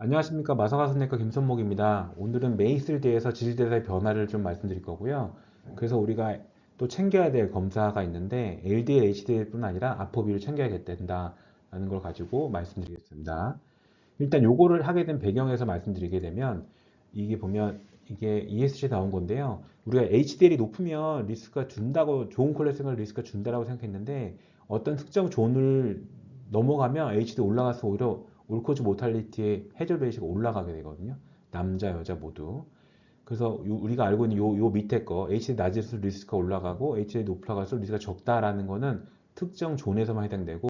안녕하십니까. 마사가스내과 김선목입니다. 오늘은 메이스에 대해서 지질대사의 변화를 좀 말씀드릴 거고요. 그래서 우리가 또 챙겨야 될 검사가 있는데 LDL, HDL뿐 아니라 아포비를 챙겨야 된다라는 걸 가지고 말씀드리겠습니다. 일단 요거를 하게 된 배경에서 말씀드리게 되면 이게 보면 이게 ESG에 나온 건데요. 우리가 HDL이 높으면 리스크가 준다고 좋은 콜레스테롤 리스크가 준다라고 생각했는데 어떤 특정 존을 넘어가면 HDL 올라가서 오히려 올코즈 모탈리티의 해저 베이시가 올라가게 되거든요. 남자 여자 모두. 그래서 우리가 알고 있는 요 밑에 거 HDL 낮을수록 리스크가 올라가고 HDL 높아갈수록 리스크가 적다라는 거는 특정 존에서만 해당되고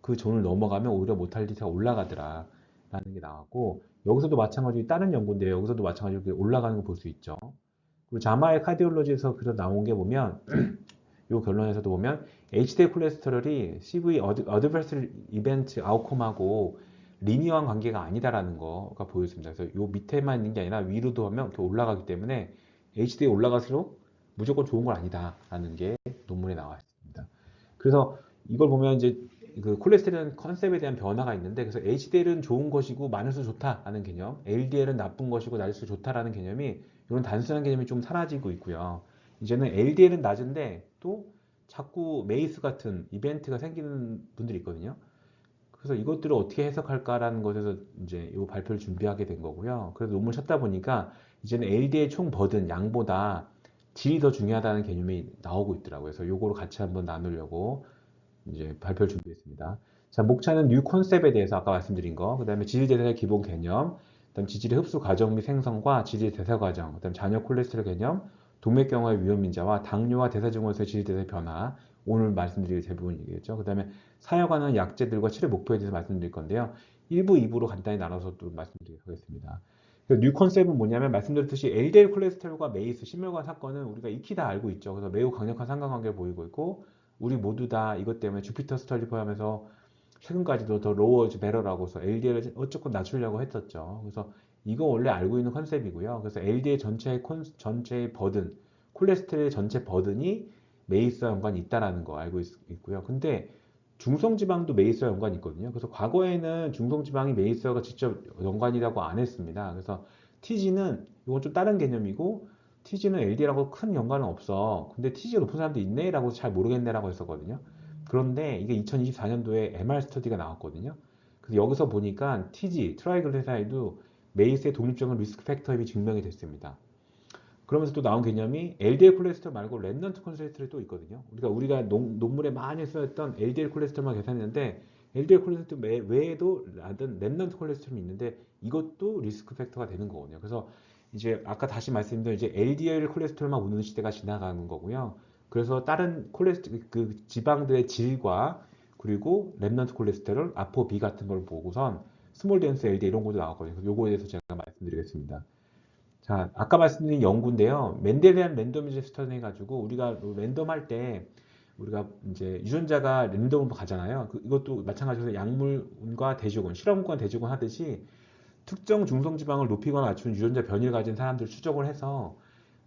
그 존을 넘어가면 오히려 모탈리티가 올라가더라. 라는 게 나왔고 여기서도 마찬가지로 다른 연구인데요. 여기서도 마찬가지로 올라가는 거 볼 수 있죠. 그리고 자마의 카디올로지에서 그래서 나온 게 보면 이 결론에서도 보면 HDL 콜레스테롤이 CV 어드버스 이벤트 아웃컴하고 리니어한 관계가 아니다라는 거가 보여집니다. 그래서 이 밑에만 있는 게 아니라 위로도 하면 이렇게 올라가기 때문에 HDL 올라갈수록 무조건 좋은 건 아니다라는 게 논문에 나와 있습니다. 그래서 이걸 보면 이제 그 콜레스테롤 컨셉에 대한 변화가 있는데 그래서 HDL은 좋은 것이고 많을수록 좋다라는 개념, LDL은 나쁜 것이고 낮을수록 좋다라는 개념이 이런 단순한 개념이 좀 사라지고 있고요. 이제는 LDL은 낮은데 또 자꾸 메이스 같은 이벤트가 생기는 분들이 있거든요. 그래서 이것들을 어떻게 해석할까라는 것에서 이제 이 발표를 준비하게 된 거고요. 그래서 논문을 찾다 보니까 이제는 LDL 총 버든 양보다 질이 더 중요하다는 개념이 나오고 있더라고요. 그래서 요거를 같이 한번 나누려고 이제 발표를 준비했습니다. 자, 목차는 뉴 컨셉에 대해서 아까 말씀드린 거, 그 다음에 지질대사의 기본 개념, 그다음 지질의 흡수 과정 및 생성과 지질의 대사 과정, 그다음 잔여 콜레스테롤 개념, 동맥경화의 위험 인자와 당뇨와 대사증후에서의 지질대사의 변화, 오늘 말씀드릴 대부분이겠죠. 그 다음에 사용하는 약제들과 치료 목표에 대해서 말씀드릴 건데요. 1부, 2부로 간단히 나눠서 또 말씀드리도록 하겠습니다. 뉴 컨셉은 뭐냐면 말씀드렸듯이 LDL 콜레스테롤과 메이스, 심혈관 사건은 우리가 익히 다 알고 있죠. 그래서 매우 강력한 상관관계를 보이고 있고 우리 모두 다 이것 때문에 주피터 스터디 포함해서 최근까지도 더 로워즈 베러라고 해서 LDL을 어쨌건 낮추려고 했었죠. 그래서 이거 원래 알고 있는 컨셉이고요. 그래서 LDL 전체의 버든, 콜레스테롤 전체 버든이 메이스와 연관이 있다라는 거 알고 있고요. 근데 중성지방도 메이스와 연관이 있거든요. 그래서 과거에는 중성지방이 메이스와 직접 연관이라고 안 했습니다. 그래서 TG는 이건 좀 다른 개념이고 TG는 LDL하고 큰 연관은 없어. 근데 TG가 높은 사람도 있네라고 잘 모르겠네라고 했었거든요. 그런데 이게 2024년도에 MR 스터디가 나왔거든요. 그래서 여기서 보니까 TG, 트라이글리사이드 메이스의 독립적인 리스크 팩터임이 증명이 됐습니다. 그러면서 또 나온 개념이 LDL 콜레스테롤 말고 렘넌트 콜레스테롤이 또 있거든요. 우리가 논문에 많이 쓰였던 LDL 콜레스테롤만 계산했는데 LDL 콜레스테롤 외에도 렘넌트 콜레스테롤이 있는데 이것도 리스크 팩터가 되는 거거든요. 그래서 이제 아까 다시 말씀드린 이제 LDL 콜레스테롤만 우는 시대가 지나가는 거고요. 그래서 다른 그 지방들의 질과 그리고 렘넌트 콜레스테롤, 아포비 같은 걸 보고선 스몰 덴스 LDL 이런 것도 나왔거든요. 그래서 요거에 대해서 제가 말씀드리겠습니다. 자, 아까 말씀드린 연구인데요. 멘델리안 랜덤이즈 스터디 해가지고 우리가 랜덤 할 때 우리가 이제 유전자가 랜덤으로 가잖아요. 이것도 마찬가지로 약물과 대조군, 실험과 대조군 하듯이 특정 중성지방을 높이거나 낮추는 유전자 변이를 가진 사람들을 추적을 해서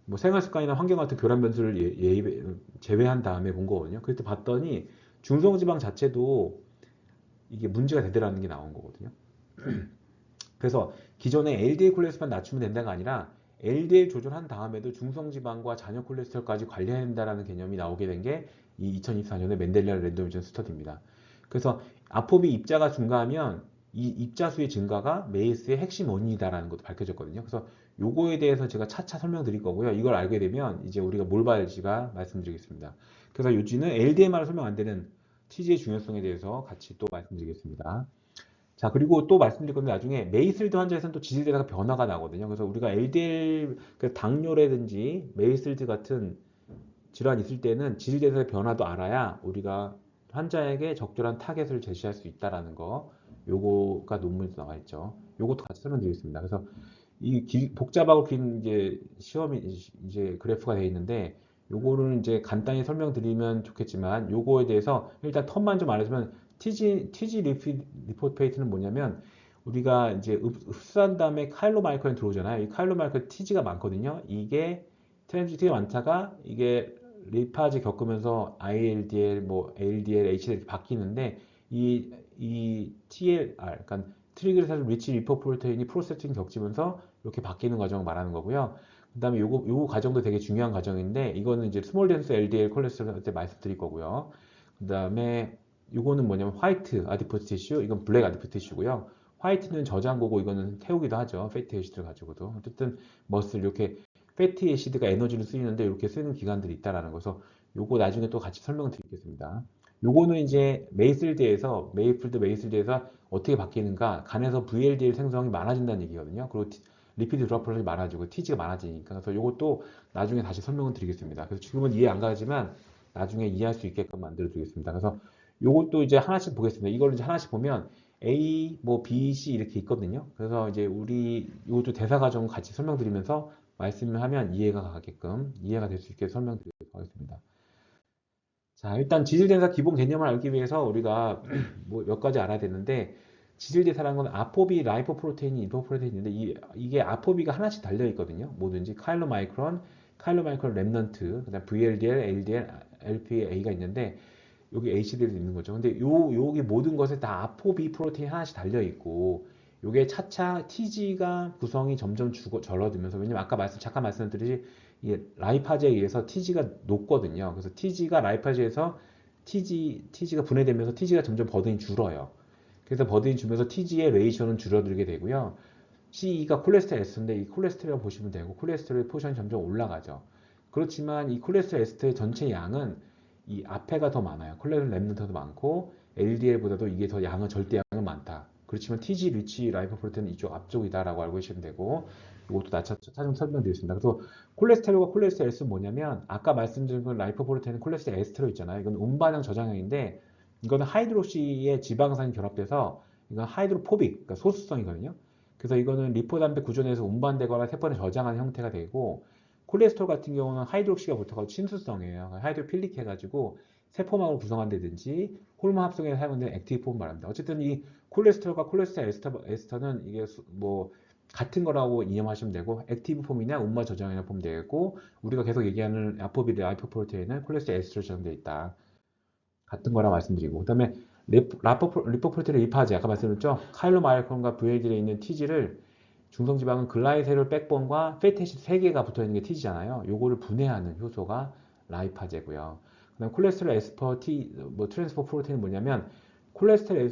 뭐 생활습관이나 환경 같은 교란 변수를 제외한 다음에 본 거거든요. 그때 봤더니 중성지방 자체도 이게 문제가 되더라는 게 나온 거거든요. 그래서 기존에 LDL 콜레스테롤만 낮추면 된다가 아니라 LDL 조절한 다음에도 중성지방과 잔여 콜레스테롤까지 관리해야 된다는 개념이 나오게 된 게 이 2024년의 멘델리안 랜더미즘 스터디입니다. 그래서 아포비 입자가 증가하면 이 입자 수의 증가가 메이스의 핵심 원인이다라는 것도 밝혀졌거든요. 그래서 요거에 대해서 제가 차차 설명드릴 거고요. 이걸 알게 되면 이제 우리가 뭘 봐야 할지가 말씀드리겠습니다. 그래서 요지는 LDL만으로 설명 안 되는 TG의 중요성에 대해서 같이 또 말씀드리겠습니다. 자, 그리고 또 말씀드릴 건데 나중에 메이슬드 환자에서는 또 지질대사가 변화가 나거든요. 그래서 우리가 LDL, 그 당뇨라든지 메이슬드 같은 질환이 있을 때는 지질대사의 변화도 알아야 우리가 환자에게 적절한 타겟을 제시할 수 있다라는 거, 요거가 논문에서 나와 있죠. 요것도 같이 설명드리겠습니다. 그래서 복잡하고 긴 이제 시험이 이제 그래프가 되어 있는데 요거를 이제 간단히 설명드리면 좋겠지만 요거에 대해서 일단 텀만 좀 알려주면 TG 리포트 페이트는 뭐냐면 우리가 이제 흡수한 다음에 카일로마이크론이 들어오잖아요. 이 카일로마이크론 TG가 많거든요. 이게 트랜지티의 많다가 이게 리파즈 겪으면서 ILDL, 뭐 LDL, HDL 바뀌는데 이 TLR, 그러니까 트리글리세라이드 리치 리포프로테인이 프로세싱 겪으면서 이렇게 바뀌는 과정을 말하는 거고요. 그다음에 요거 과정도 되게 중요한 과정인데 이거는 이제 스몰 덴스 LDL 콜레스테롤 할 때 말씀드릴 거고요. 그다음에 요거는 뭐냐면 화이트 아디포스 티슈, 이건 블랙 아디포스 티슈고요. 화이트는 저장고고 이거는 태우기도 하죠. 패티 애시드를 가지고도. 어쨌든 머슬 이렇게 패티 애시드가 에너지를 쓰이는데 이렇게 쓰는 기관들이 있다라는 거서 요거 나중에 또 같이 설명드리겠습니다. 요거는 이제 메이슬드에서 메이플드 메이슬드에서 어떻게 바뀌는가, 간에서 VLDL 생성이 많아진다는 얘기거든요. 그리고 리피드 드로플이 많아지고 TG가 많아지니까. 그래서 요것도 나중에 다시 설명을 드리겠습니다. 그래서 지금은 이해 안 가지만 나중에 이해할 수 있게끔 만들어 드리겠습니다. 그래서 요것도 이제 하나씩 보겠습니다. 이걸 이제 하나씩 보면 A, 뭐 B, C 이렇게 있거든요. 그래서 이제 우리 이것도 대사 과정 같이 설명드리면서 말씀을 하면 이해가 가게끔, 이해가 될 수 있게 설명드리도록 하겠습니다. 자, 일단 지질대사 기본 개념을 알기 위해서 우리가 뭐 몇 가지 알아야 되는데, 지질대사라는 건 아포비, 라이포프로테인이, 리포프로테인인데 이게 아포비가 하나씩 달려 있거든요. 뭐든지 카일로마이크론, 카일로마이크론 랩넌트, 그다음 VLDL, LDL, LPA가 있는데 여기 HDL도 있는 거죠. 근데 여기 모든 것에 다 아포비 프로테인 하나씩 달려 있고, 요게 차차 TG가 구성이 점점 줄어들면서, 왜냐면 아까 잠깐 말씀드렸듯이 이 라이파제에 의해서 TG가 높거든요. 그래서 TG가 라이파제에서 TG가 분해되면서 TG가 점점 버든이 줄어요. 그래서 버든이 줄면서 TG의 레이셔는 줄어들게 되고요. CE가 콜레스테롤 에스터인데 이 콜레스테롤 보시면 되고 콜레스테롤의 포션이 점점 올라가죠. 그렇지만 이 콜레스테롤 에스터의 전체 양은 이 앞에가 더 많아요. 콜레스테롤 랩넌트도 많고 LDL보다도 이게 더 양은 절대 양은 많다. 그렇지만 TG, 리치, 라이포프로테인은 이쪽 앞쪽이다라고 알고 계시면 되고, 이것도 차츰 설명드리겠습니다. 그래서 콜레스테롤과 콜레스테롤 S는 뭐냐면 아까 말씀드린 건 라이포프로테인은 콜레스테롤 에스테로 있잖아요. 이건 운반형 저장형인데 이거는 하이드록시의 지방산이 결합돼서 이건 하이드로포빅, 그러니까 소수성이거든요. 그래서 이거는 리포담배 구조내에서 운반되거나 세포에 저장하는 형태가 되고, 콜레스테롤 같은 경우는 하이드록시가 붙어가지고 친수성이에요. 하이드로필릭 해가지고 세포막을 구성한다든지 호르몬 합성에 사용되는 액티브 폼 말합니다. 어쨌든 이 콜레스테롤과 콜레스테롤 에스터는 이게 뭐 같은 거라고 이해하시면 되고, 액티브 폼이냐 운반 저장이냐 보면 되고, 우리가 계속 얘기하는 아포비드 라이포프로테인은 콜레스테롤 에스터로 저장되어 있다. 같은 거라 말씀드리고, 그 다음에 리포프로테인 리파제 아까 말씀드렸죠. 카일로마이크론과 VLD에 있는 TG를, 중성지방은 글라이세롤 백본과 패티시드 3개가 붙어있는 게 TG잖아요. 요거를 분해하는 효소가 라이파제고요. 그다음 콜레스테롤 에스퍼 뭐 트랜스포 프로테인은 뭐냐면 콜레스테롤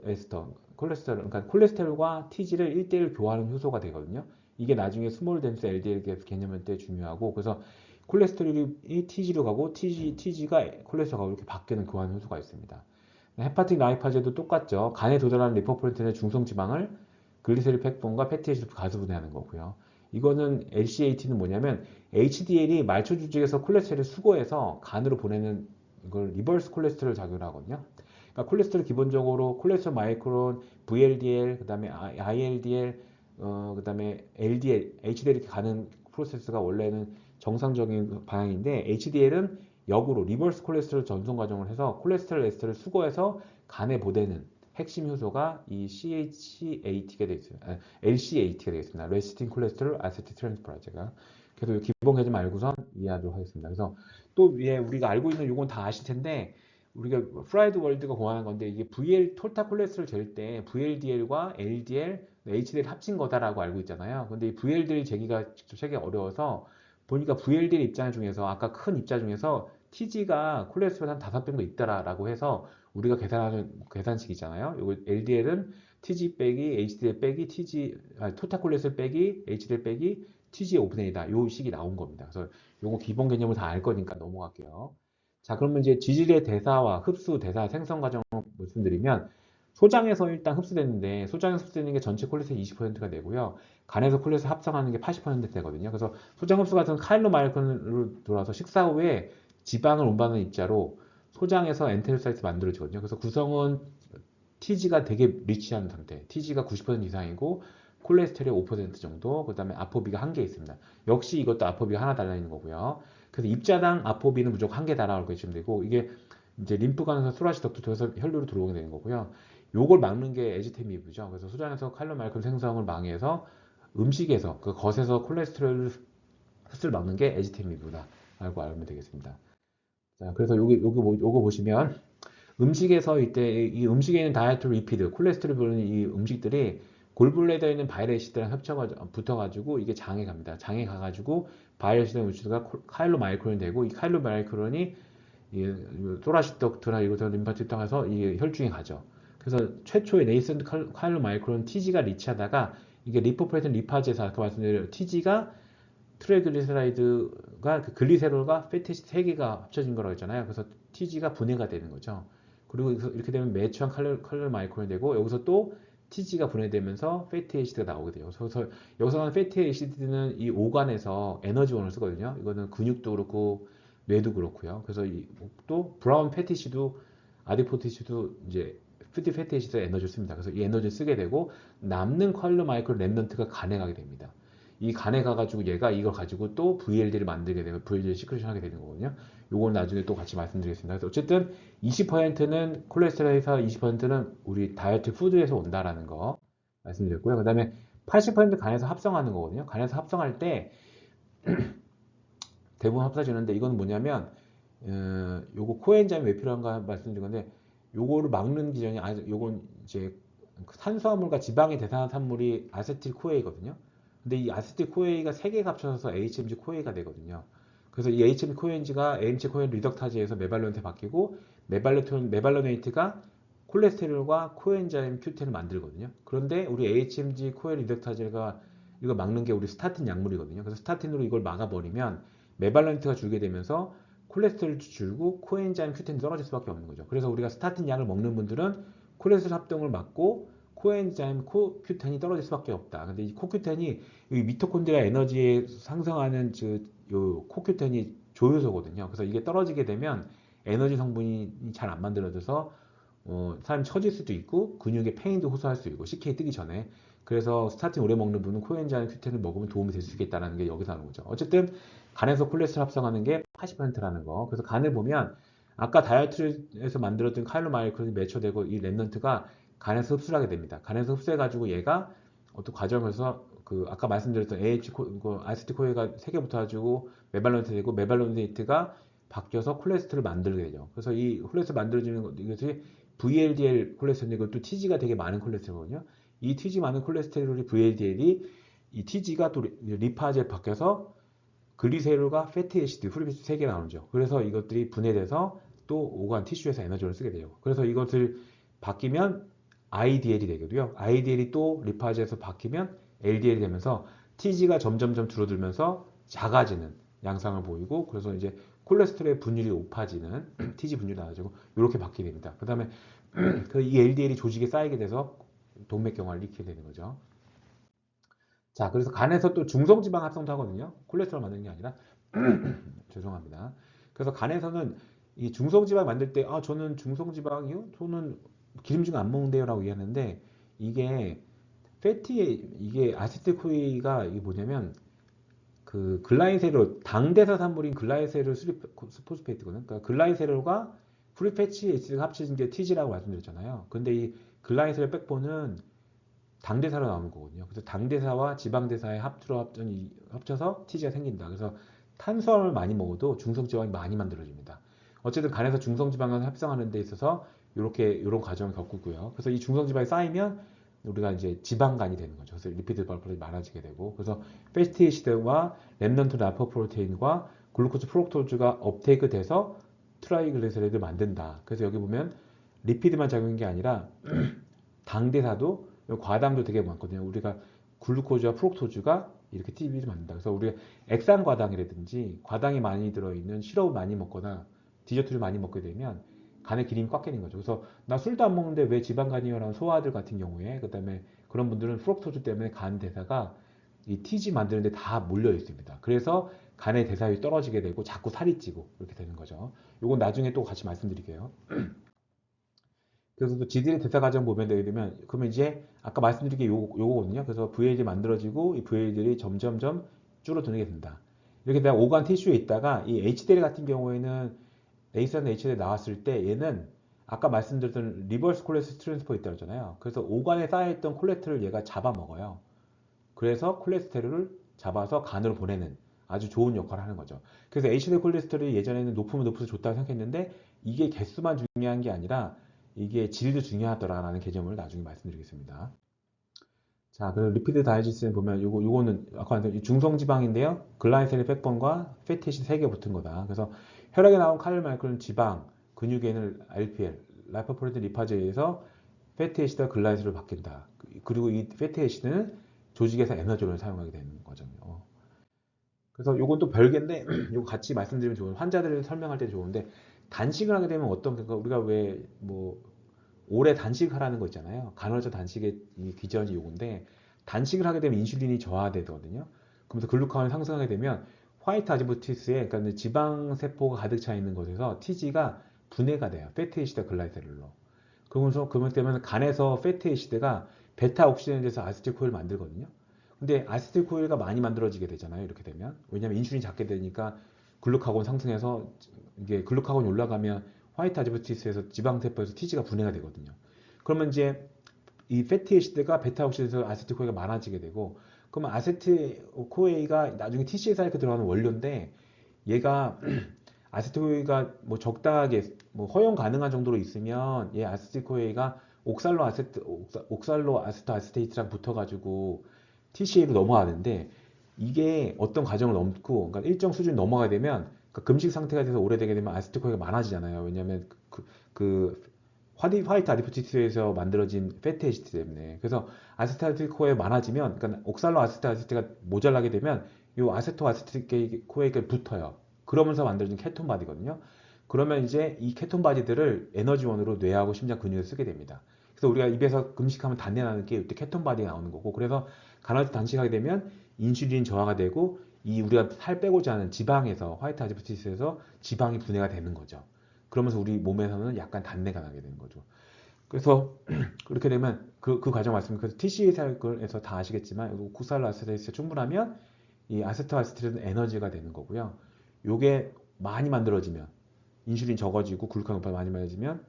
에스터, 그러니까 콜레스테롤과 TG를 1대1 교환하는 효소가 되거든요. 이게 나중에 스몰 덴스 LDL 개념일 때 중요하고, 그래서 콜레스테롤이 TG로 가고 TG가 콜레스테롤 가고 이렇게 바뀌는 교환 효소가 있습니다. 헤파틱 라이파제도 똑같죠. 간에 도달하는 리포프로테인의 중성지방을 글리세릴 백본과 패티에시드 가스 분해하는 거고요. 이거는 LCAT는 뭐냐면 HDL이 말초 조직에서 콜레스테롤을 수거해서 간으로 보내는 이걸 리버스 콜레스테롤 작용을 하거든요. 그러니까 콜레스테롤 기본적으로 콜레스테롤 마이크론, VLDL, 그다음에 ILDL, 그다음에 LDL, HDL 이렇게 가는 프로세스가 원래는 정상적인 방향인데, HDL은 역으로 리버스 콜레스테롤 전송 과정을 해서 콜레스테롤 에스터를 수거해서 간에 보내는 핵심 효소가 이 CHAT가 되겠습니다. LCAT가 되겠습니다. 레시틴 콜레스테롤 아세틸 트랜스포라제가. 그래서 기본 개념 알고선 이해하도록 하겠습니다. 그래서 또 위에 우리가 알고 있는 요건 다 아실 텐데, 우리가 프라이드 월드가 고안한 건데, 이게 톨타 콜레스테롤 잴 때 VLDL과 LDL, HDL 합친 거다라고 알고 있잖아요. 근데 이 VLDL 재기가 직접 세기 어려워서 보니까 VLDL 입장 중에서 아까 큰 입자 중에서 TG가 콜레스테롤 한 5배 도 있다라고 해서 우리가 계산하는 계산식이잖아요. 이거 LDL은 TG 빼기 HDL 빼기 토탈 콜레스테롤 빼기 HDL 빼기 TG의 5분의 1이다. 요 식이 나온 겁니다. 그래서 요거 기본 개념을 다 알 거니까 넘어갈게요. 자, 그러면 이제 지질의 대사와 흡수, 대사, 생성 과정을 말씀드리면, 소장에서 일단 흡수됐는데, 소장에서 흡수되는 게 전체 콜레스테롤 20%가 되고요. 간에서 콜레스테롤 합성하는 게 80% 되거든요. 그래서 소장 흡수 같은 카일로마이크론으로 돌아서 식사 후에 지방을 운반하는 입자로 소장에서 엔테로사이트 만들어지거든요. 그래서 구성은 TG가 되게 리치한 상태, TG가 90% 이상이고 콜레스테롤 5% 정도, 그 다음에 아포비가 1개 있습니다. 역시 이것도 아포비가 하나 달려있는 거고요. 그래서 입자당 아포비는 무조건 1개 달아올 보시면 되고, 이게 이제 림프관에서 소라시 덕트 통해서 혈류로 들어오게 되는 거고요. 요걸 막는 게 에지테미브죠. 그래서 소장에서 칼로말큼 생성을 방해해서 음식에서 그 겉에서 콜레스테롤 흡수를 막는 게 에지테미브다 라고 알면 되겠습니다. 자, 그래서 요거 보시면 음식에서 이때 이 음식에 있는 다이어트 리피드, 콜레스테롤 부르는 이 음식들이 골블레더에 있는 바이러시드랑 붙어가지고 이게 장에 갑니다. 장에 가가지고 바이러시드 음식가 카일로마이크론이 되고 이 카일로마이크론이 이 토라식 덕트나 이것들 림파틱 통해서 이 혈중에 가죠. 그래서 최초의 네이센트 카일로마이크론 TG가 리치하다가 이게 리포프레틴 리파즈에서 아까 말씀드린 TG가 트라이글리세라이드가 그 글리세롤과 패티시드 3개가 합쳐진 거라고 했잖아요. 그래서 TG가 분해가 되는 거죠. 그리고 이렇게 되면 매추한 칼로리 마이크론이 되고 여기서 또 TG가 분해되면서 패티 애시드가 나오게 돼요. 그래서 여기서 나오는 패티 애시드는 이 오간에서 에너지원을 쓰거든요. 이거는 근육도 그렇고 뇌도 그렇고요. 그래서 또 브라운 패티시도 아디포티시도 이제 패티 애시드 에너지를 씁니다. 그래서 이 에너지를 쓰게 되고 남는 칼로리 마이크론 랩넌트가 간에 가게 됩니다. 이 간에 가가지고 얘가 이걸 가지고 또 VLD를 만들게 되면 VLD 시크레션 하게 되는 거거든요. 요건 나중에 또 같이 말씀드리겠습니다. 그래서 어쨌든 20%는 콜레스테롤에서 20%는 우리 다이어트 푸드에서 온다라는 거 말씀드렸고요. 그 다음에 80% 간에서 합성하는 거거든요. 간에서 합성할 때 대부분 합사지는데 이건 뭐냐면 요거 코엔자임이 왜 필요한가 말씀드린 건데 요거를 막는 기전이 요건 이제 탄수화물과 지방이 대상한 산물이 아세틸 코에이거든요. 근데 이 아세틸 코에이가 3개가 합쳐서 HMG 코에이가 되거든요. 그래서 이 HMG 코엔지가 AMG 코엔 리덕타즈에서 메발로네이트 바뀌고 메발로네이트가 콜레스테롤과 코엔자임 Q10을 만들거든요. 그런데 우리 HMG 코엔 리덕타즈가 이거 막는 게 우리 스타틴 약물이거든요. 그래서 스타틴으로 이걸 막아버리면 메발로네이트가 줄게 되면서 콜레스테롤도 줄고 코엔자임 Q10이 떨어질 수밖에 없는 거죠. 그래서 우리가 스타틴 약을 먹는 분들은 콜레스테롤 합동을 막고 코엔자임 코큐텐이 떨어질 수밖에 없다. 근데 이 코큐텐이 이 미토콘드리아 에너지에 상승하는 요 코큐텐이 조효소거든요. 그래서 이게 떨어지게 되면 에너지 성분이 잘 안 만들어져서 사람이 처질 수도 있고 근육에 페인도 호소할 수 있고 CK 뜨기 전에. 그래서 스타틴 오래 먹는 분은 코엔자임 큐텐을 먹으면 도움이 될 수 있겠다는 게 여기서 하는 거죠. 어쨌든 간에서 콜레스테롤 합성하는 게 80%라는 거. 그래서 간을 보면 아까 다이어트에서 만들었던 카일로마이크론이 매초되고 이 랩넌트가 간에서 흡수를 하게 됩니다. 간에서 흡수해가지고 얘가 어떤 과정에서 그 아까 말씀드렸던 AH 아세틸 코에가 3개 붙어가지고 메발로네이트 되고 메발로네이트가 바뀌어서 콜레스테롤을 만들게 되죠. 그래서 이 콜레스테롤 만들어지는 이것이 VLDL 콜레스테롤 이것도 TG가 되게 많은 콜레스테롤이거든요. 이 TG 많은 콜레스테롤이 VLDL이 이 TG가 또 리파즈에 바뀌어서 글리세롤과 패티애시드, 프리피스 3개 나오죠. 그래서 이것들이 분해돼서 또 오간 티슈에서 에너지를 쓰게 돼요. 그래서 이것을 바뀌면 IDL이 되거든요. IDL이 또 리파즈에서 바뀌면 LDL이 되면서 TG가 점점점 줄어들면서 작아지는 양상을 보이고 그래서 이제 콜레스테롤의 분율이 높아지는 TG 분율이 나아지고 이렇게 바뀌게 됩니다. 그 다음에 이 LDL이 조직에 쌓이게 돼서 동맥경화를 일으키게 되는 거죠. 자, 그래서 간에서 또 중성지방 합성도 하거든요. 콜레스테롤 만드는 게 아니라. 죄송합니다. 그래서 간에서는 이 중성지방 만들 때, 저는 중성지방이요? 저는 기름진 안 먹는데요라고 얘기하는데, 이게 이게 아세틸코이가 이게 뭐냐면, 그 글라이세롤, 당대사 산물인 글라이세롤 포스페이트거든요. 그러니까 글라이세롤과 프리패치 에시드가 합쳐진 게 TG라고 말씀드렸잖아요. 근데 이 글라이세롤 백본은 당대사로 나오는 거거든요. 그래서 당대사와 지방대사의 합쳐서 TG가 생긴다. 그래서 탄수화물 많이 먹어도 중성지방이 많이 만들어집니다. 어쨌든 간에서 중성지방을 합성하는 데 있어서 이런 과정을 겪고요. 그래서 이 중성지방이 쌓이면 우리가 이제 지방간이 되는 거죠. 그래서 리피드 발포이 많아지게 되고, 그래서 패티시드와 렘넌트 라포프로테인과 글루코스 프록토즈가 업테이크 돼서 트라이글리세라이드를 만든다. 그래서 여기 보면 리피드만 작용한 게 아니라 당대사도 과당도 되게 많거든요. 우리가 글루코즈와 프록토즈가 이렇게 TB를 만든다. 그래서 우리가 액상 과당이라든지 과당이 많이 들어있는 시럽을 많이 먹거나 디저트를 많이 먹게 되면 간에 기름이 꽉 끼는 거죠. 그래서 나 술도 안 먹는데 왜 지방간이요라는 소아들 같은 경우에 그다음에 그런 분들은 프록토즈 때문에 간 대사가 이 TG 만드는데 다 몰려 있습니다. 그래서 간의 대사율이 떨어지게 되고 자꾸 살이 찌고 이렇게 되는 거죠. 이건 나중에 또 같이 말씀드릴게요. 그래서 또 지들의 대사 과정 보면 되게 되면 그러면 이제 아까 말씀드린 게 요거거든요. 그래서 VL이 만들어지고 이 VL들이 점점점 줄어드게 된다. 이렇게 되면 오간 티슈에 있다가 이 HDL 같은 경우에는 AC랑 HDL 나왔을 때 얘는 아까 말씀드렸던 리버스 콜레스테롤 트랜스퍼 있다고 했잖아요. 그래서 오간에 쌓여있던 콜레스테롤을 얘가 잡아먹어요. 그래서 콜레스테롤을 잡아서 간으로 보내는 아주 좋은 역할을 하는 거죠. 그래서 HDL 콜레스테롤이 예전에는 높으면 높을수록 좋다고 생각했는데 이게 개수만 중요한 게 아니라 이게 질도 중요하더라라는 개념을 나중에 말씀드리겠습니다. 자, 그리고 리피드 다이지스에 보면 요거는 아까 중성지방인데요. 글라이세릴 100번과 패티시 3개 붙은 거다. 그래서 혈액에 나온 칼륨알코올은 지방, 근육에는 RPL, 라이포프로테인 리파즈에 의해서 패티에시드와 글라이세릴로 바뀐다. 그리고 이 패티에시드는 조직에서 에너지를 사용하게 되는 거죠. 그래서 요건 또 별개인데 요거 같이 말씀드리면 좋은 환자들을 설명할 때 좋은데 단식을 하게 되면 어떤 그러니까 우리가 왜 뭐 오래 단식하라는 거 있잖아요. 간헐적 단식의 이 기전이 요건데 단식을 하게 되면 인슐린이 저하되거든요. 그러면서 글루카곤이 상승하게 되면 화이트 아지부티스에 그러니까 지방 세포가 가득 차 있는 곳에서 TG가 분해가 돼요. 패티에시드 글라이세롤로. 그러면서 그것 때문에 간에서 패티에시드가 베타 옥시겐에서 아세틸코일을 만들거든요. 근데 아세틸코일가 많이 만들어지게 되잖아요. 이렇게 되면 왜냐하면 인슐린이 작게 되니까 글루카곤 상승해서 이게 글루카곤이 올라가면 화이트 아지부티스에서 지방세포에서 TG가 분해가 되거든요. 그러면 이제 이 패티에시드가 베타옥시드에서 아세틸코에가 많아지게 되고 그러면 아세틸코에가 나중에 TCA 사이클 들어가는 원료인데 얘가 아세틸코에가 뭐 적당하게 뭐 허용 가능한 정도로 있으면 얘 아세틸코에가 옥살로 아세토 아세테이트랑 붙어가지고 TCA로 넘어가는데 이게 어떤 과정을 넘고 그러니까 일정 수준 넘어가게 되면 그러니까 금식 상태가 돼서 오래되게 되면 아세틸코에가 많아지잖아요. 왜냐하면 그 화이트 아디포티스에서 만들어진 패티 에시드 때문에 그래서 아세틸코에 많아지면 그러니까 옥살로 아세트 아세트가 모자라게 되면 이 아세토 아세틸코에가 붙어요. 그러면서 만들어진 케톤 바디거든요. 그러면 이제 이 케톤 바디들을 에너지원으로 뇌하고 심장 근육에 쓰게 됩니다. 그래서 우리가 입에서 금식하면 단내 나는 게 이때 케톤 바디가 나오는 거고 그래서 간헐적 단식하게 되면 인슐린 저하가 되고 이 우리가 살 빼고자 하는 지방에서 화이트 아지포티스에서 지방이 분해가 되는 거죠. 그러면서 우리 몸에서는 약간 단내가 나게 되는 거죠. 그래서 그렇게 되면 그 과정 말씀 그래서 TCA 사이클에서 다 아시겠지만 국살로 아세테이스 충분하면 이 아세토아세틸은 에너지가 되는 거고요. 요게 많이 만들어지면 인슐린 적어지고 글루카곤 많이 만들어지면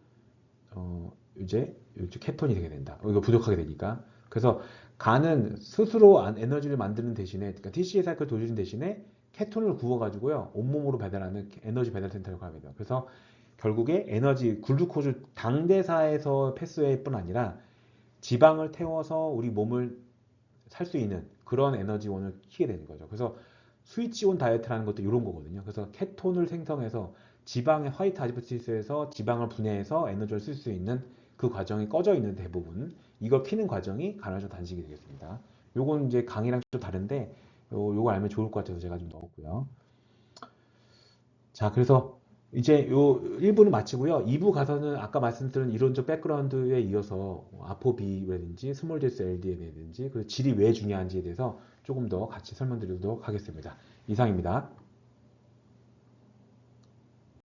이제 케톤이 되게 된다. 이거 부족하게 되니까. 그래서 간은 스스로 에너지를 만드는 대신에 그러니까 TCA 사이클 돌리는 대신에 케톤을 구워가지고요 온몸으로 배달하는 에너지 배달 센터를 가게 돼요. 그래서 결국에 에너지 글루코즈 당대사에서 패스웨이 뿐 아니라 지방을 태워서 우리 몸을 살 수 있는 그런 에너지원을 키게 되는 거죠. 그래서 스위치온 다이어트라는 것도 이런 거거든요. 그래서 케톤을 생성해서 지방의 화이트 아지포티스에서 지방을 분해해서 에너지를 쓸 수 있는 그 과정이 꺼져 있는 대부분 이걸 키는 과정이 간헐적 단식이 되겠습니다. 요건 이제 강의랑 좀 다른데 요거 알면 좋을 것 같아서 제가 좀 넣었고요. 자, 그래서 이제 요 1부는 마치고요. 2부 가서는 아까 말씀드린 이론적 백그라운드에 이어서 아포비라든지 스몰 젤스 LDN이라든지 그리고 질이 왜 중요한지에 대해서 조금 더 같이 설명드리도록 하겠습니다. 이상입니다.